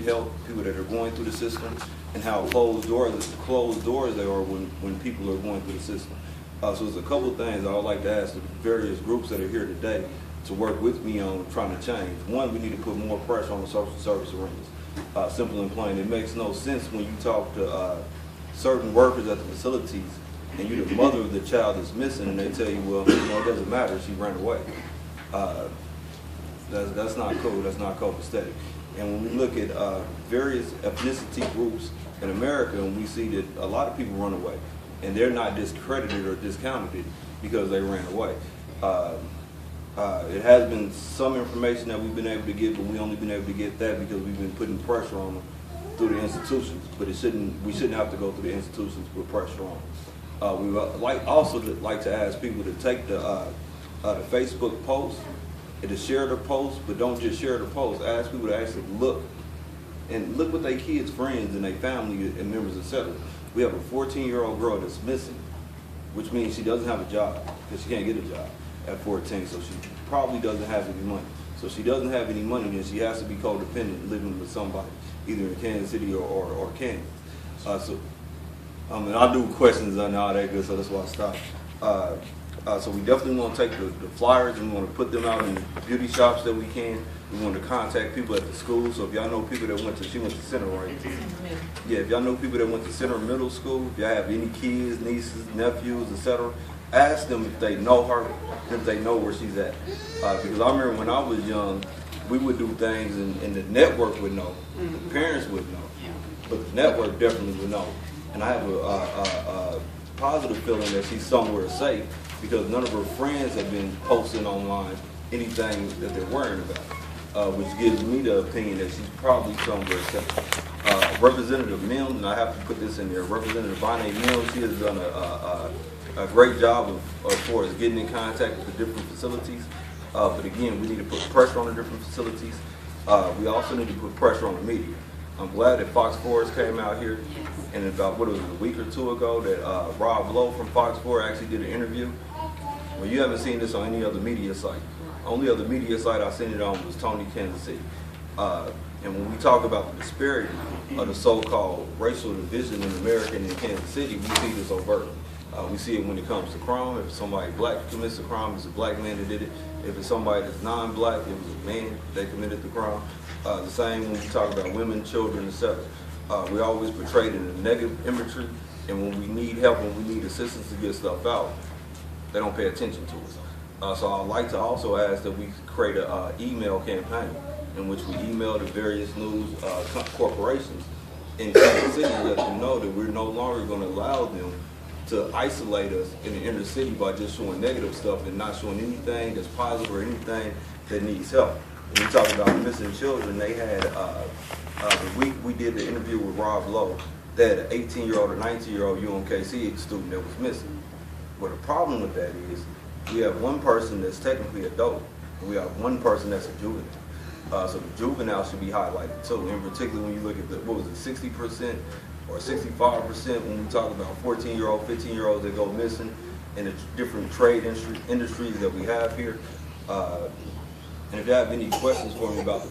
help, people that are going through the system, and how closed doors they are when people are going through the system. So there's a couple of things I would like to ask the various groups that are here today to work with me on trying to change. One, we need to put more pressure on the social service arenas. Simple and plain, it makes no sense when you talk to certain workers at the facilities and you're the mother of the child that's missing and they tell you, well, it doesn't matter, she ran away. That's not cool, that's not copacetic. And when we look at various ethnicity groups in America, and we see that a lot of people run away, and they're not discredited or discounted because they ran away. It has been some information that we've been able to get, but we've only been able to get that because we've been putting pressure on them through the institutions. But we shouldn't have to go through the institutions with pressure on them. We would also like to ask people to take the Facebook post and to share the post, but don't just share the post. Ask people to actually look what their kids, friends, and their family and members, etc. We have a 14-year-old girl that's missing, which means she doesn't have a job because she can't get a job at 14, so she probably doesn't have any money. So if she doesn't have any money, then she has to be codependent, living with somebody, either in Kansas City or Kansas. And I'll do questions and all that good, so that's why I stopped. So we definitely want to take the flyers and we want to put them out in the beauty shops that we can. We want to contact people at the school. So if y'all know people that she went to Center, right? Yeah, if y'all know people that went to Center Middle School, if y'all have any kids, nieces, nephews, etc., ask them if they know her, if they know where she's at. Because I remember when I was young, we would do things and the network would know, the parents would know, but the network definitely would know. And I have a positive feeling that she's somewhere safe because none of her friends have been posting online anything that they're worrying about, which gives me the opinion that she's probably somewhere safe. Representative Mills, and I have to put this in there, Representative Bonnie Mills, she has done a great job of far as getting in contact with the different facilities. But again, we need to put pressure on the different facilities. We also need to put pressure on the media. I'm glad that Fox 4 came out here, and about, a week or two ago, that Rob Lowe from Fox 4 actually did an interview. Well, you haven't seen this on any other media site. Only other media site I seen it on was Tony, Kansas City. And when we talk about the disparity of the so-called racial division in America and in Kansas City, we see this overtly. We see it when it comes to crime. If somebody black commits a crime, it's a black man that did it. If it's somebody that's non-black, it was a man that committed the crime. The same when we talk about women, children, etc. We always portrayed in a negative imagery, and when we need help, when we need assistance to get stuff out, they don't pay attention to us. So I'd like to also ask that we create an email campaign in which we email the various news corporations in Kansas City and let them know that we're no longer going to allow them to isolate us in the inner city by just showing negative stuff and not showing anything that's positive or anything that needs help. When we talk about missing children, they had, the week we did the interview with Rob Lowe, they had an 18-year-old or 19-year-old UMKC student that was missing. But the problem with that is we have one person that's technically adult, and we have one person that's a juvenile. So the juvenile should be highlighted too, in particular when you look at the, 60% or 65% when we talk about 14-year-old, 15-year-olds that go missing in the different trade industries that we have here. And if you have any questions for me about the